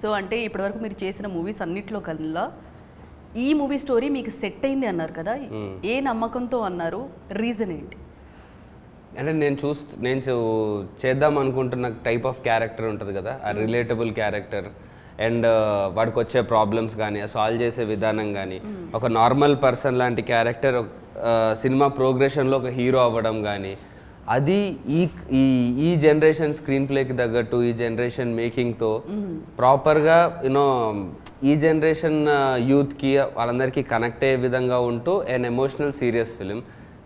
So అంటే ఇప్పటివరకు మీరు చేసిన మూవీస్ అన్నిట్లో కల్లా ఈ మూవీ స్టోరీ మీకు సెట్ అయింది అన్నారు కదా, ఏ నమ్మకంతో అన్నారు, రీజన్ ఏంటి? అంటే నేను చేద్దాం అనుకుంటున్న టైప్ ఆఫ్ క్యారెక్టర్ ఉంటుంది కదా, ఆ రిలేటబుల్ క్యారెక్టర్ అండ్ వాడికి వచ్చే ప్రాబ్లమ్స్ కానీ సాల్వ్ చేసే విధానం కానీ ఒక నార్మల్ పర్సన్ లాంటి క్యారెక్టర్ సినిమా ప్రోగ్రెషన్లో ఒక హీరో అవ్వడం కానీ అది ఈ జనరేషన్ స్క్రీన్ ప్లేకి తగ్గట్టు ఈ జనరేషన్ మేకింగ్తో ప్రాపర్గా యూనో ఈ జనరేషన్ యూత్కి వాళ్ళందరికీ కనెక్ట్ అయ్యే విధంగా ఉంటూ and emotional serious film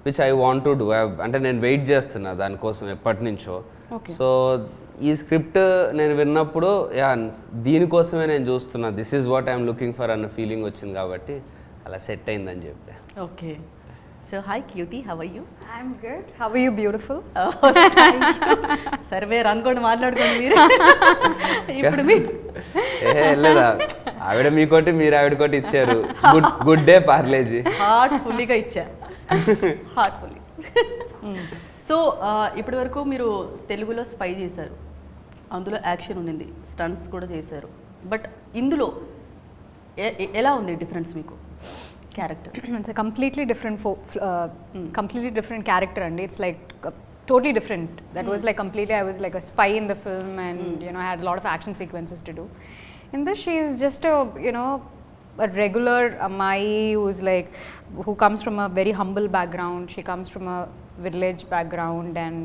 which I want to do. అంటే నేను వెయిట్ చేస్తున్నా దానికోసం ఎప్పటి నుంచో. సో ఈ స్క్రిప్ట్ నేను విన్నప్పుడు దీనికోసమే నేను చూస్తున్నా, this is what I'm looking for అన్న ఫీలింగ్ వచ్చింది కాబట్టి అలా సెట్ అయిందని చెప్పి. Okay. So hi cutie, how are you? I'm good. How are you? Beautiful. సరే మీరు అనుకోండి, మాట్లాడుకోండి మీరు. ఇప్పుడు మీ లేదా ఆవిడ మీకోటి మీరు ఆవిడకోటి ఇచ్చారు. గుడ్ డే పార్లేజీ హార్ట్ఫుల్లీగా ఇచ్చా, హార్ట్ఫుల్లీ. సో ఇప్పటి వరకు మీరు తెలుగులో స్పై చేశారు, అందులో యాక్షన్ ఉండింది, స్టంట్స్ కూడా చేశారు. బట్ ఇందులో ఎలా ఉంది డిఫరెన్స్ మీకు character? It's a completely different character, and it's like totally different. That was like completely, I was like a spy in the film, and you know, I had a lot of action sequences to do. In this, she is just a regular Mai who comes from a very humble background. She comes from a village background, and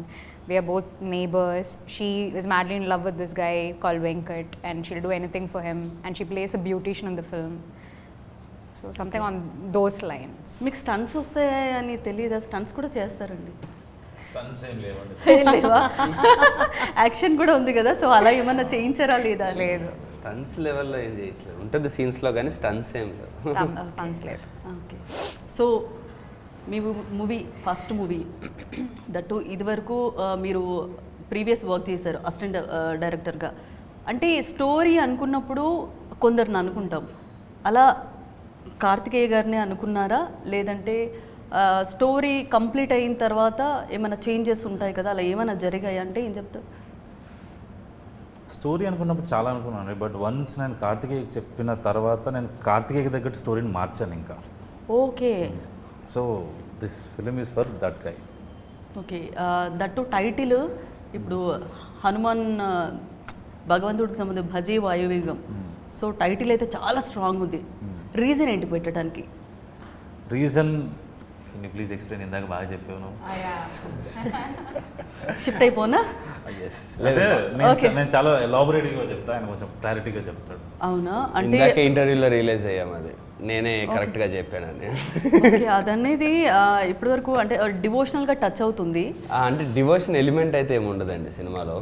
we are both neighbors. She is madly in love with this guy called Venkat, and she'll do anything for him, and she plays a beautician in the film. So something on those lines. మీకు stunts వస్తాయని తెలియదా? Stunts కూడా చేస్తారండి? Stunts ఏం లేవండి. లేవా? Action కూడా ఉంది కదా, సో అలా ఏమన్నా చేయించారా లేదా? లేదు, స్టంట్స్ లెవెల్లో ఏం చేయట్లేదు, ఉంటుంది సీన్స్లో కానీ స్టంట్స్ ఏం లేవు. స్టంట్స్ లేదు. Okay. So me movie first movie that ఇదివరకు మీరు ప్రీవియస్ వర్క్ చేశారు అసిస్టెంట్ డైరెక్టర్గా. అంటే స్టోరీ అనుకున్నప్పుడు కొందరిని అనుకుంటాం, అలా కార్తికేయ గారిని అనుకున్నారా, లేదంటే స్టోరీ కంప్లీట్ అయిన తర్వాత ఏమైనా చేంజెస్ ఉంటాయి కదా, అలా ఏమైనా జరిగాయి అంటే ఏం చెప్తారు? స్టోరీ అనుకున్నప్పుడు చాలా అనుకున్నాను, బట్ వన్స్ నేను కార్తికేయకి చెప్పిన తర్వాత నేను కార్తికేయకి తగ్గట్టు స్టోరీని మార్చాను ఇంకా. Okay. So this film is for that guy. Okay. That title ఇప్పుడు హనుమాన్ భగవంతుడికి సంబంధించి భజే వాయువేగం. సో టైటిల్ అయితే చాలా స్ట్రాంగ్ ఉంది. రీజన్ ఏంటి పెట్టడానికి? Reason please explain. ఇందాక బాగా చెప్పాను. షిఫ్ట్ అయిపోనా? నేను చాలా ఎలాబొరేట్గా చెప్తా, ఆయన కొంచెం క్లారిటీగా చెప్తాడు. అవునా? అంటే ఇంటర్వ్యూలో రియలైజ్ అయ్యాం అది నేనే కరెక్ట్గా చెప్పానని. ఓకే. అదనేది ఇప్పటి వరకు అంటే డివోషనల్గా టచ్ అవుతుంది. అంటే డివోషన్ ఎలిమెంట్ అయితే ఏమి ఉండదండి సినిమాలో.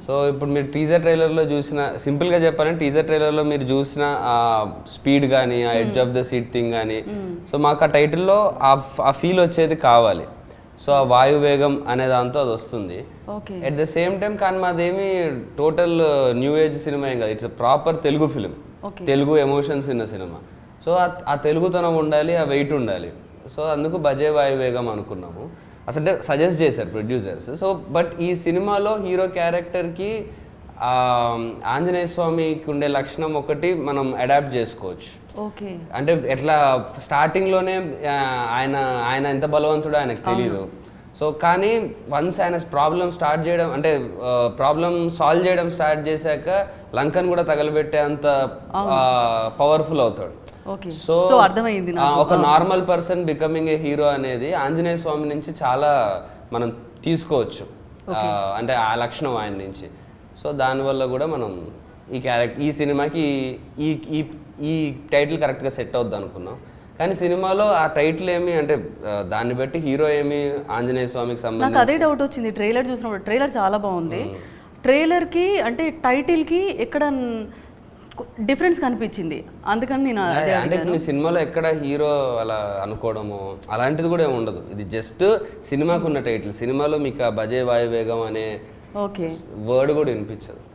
సో ఇప్పుడు మీరు టీజర్ ట్రైలర్లో చూసిన, సింపుల్గా చెప్పాలంటే టీజర్ ట్రైలర్లో మీరు చూసిన ఆ స్పీడ్ కానీ ఆ edge of the seat thing కానీ, సో మాకు ఆ టైటిల్లో ఆ ఫీల్ వచ్చేది కావాలి. సో ఆ వాయువేగం అనే దాంతో అది వస్తుంది. ఎట్ ద సేమ్ టైం కానీ మాదేమి టోటల్ న్యూ ఏజ్ సినిమా ఏం కాదు, it's proper Telugu film, Telugu emotions ఉన్న సినిమా. సో ఆ తెలుగుతనం ఉండాలి, ఆ వెయిట్ ఉండాలి. సో అందుకు భజే వాయువేగం అనుకున్నాము. అసలు సజెస్ట్ చేశారు ప్రొడ్యూసర్స్. సో బట్ ఈ సినిమాలో హీరో క్యారెక్టర్కి ఆంజనేయ స్వామికి ఉండే లక్షణం ఒకటి మనం అడాప్ట్ చేసుకోవచ్చు. ఓకే. అంటే ఎట్లా స్టార్టింగ్లోనే ఆయన ఎంత బలవంతుడో ఆయనకు తెలియదు. సో కానీ వన్స్ ఆయన ప్రాబ్లం స్టార్ట్ చేయడం, అంటే ప్రాబ్లం సాల్వ్ చేయడం స్టార్ట్ చేశాక లంకన్ కూడా తగలబెట్టే అంత పవర్ఫుల్ అవుతాడు. సో అర్థమైంది. ఒక normal person becoming a hero అనేది ఆంజనేయ స్వామి నుంచి చాలా మనం తీసుకోవచ్చు, అంటే ఆ లక్షణం ఆయన నుంచి. సో దానివల్ల కూడా మనం ఈ సినిమాకి ఈ టైటిల్ కరెక్ట్గా సెట్ అవుద్ది అనుకున్నాం. కానీ సినిమాలో ఆ టైటిల్ ఏమి అంటే దాన్ని బట్టి హీరో ఏమి ఆంజనేయ స్వామికి సంబంధించి నాకు అదే డౌట్ వచ్చింది ట్రైలర్ చూసినప్పుడు. ట్రైలర్ చాలా బాగుంది, ట్రైలర్కి అంటే టైటిల్కి ఎక్కడ డిఫరెన్స్ కనిపించింది, అందుకని నేను అంటే మీ సినిమాలో ఎక్కడ హీరో అలా అనుకోవడము అలాంటిది కూడా ఏమి ఉండదు. ఇది జస్ట్ సినిమాకు ఉన్న టైటిల్. సినిమాలో మీకు ఆ భజే వాయువేగం అనే వర్డ్ కూడా వినిపించదు.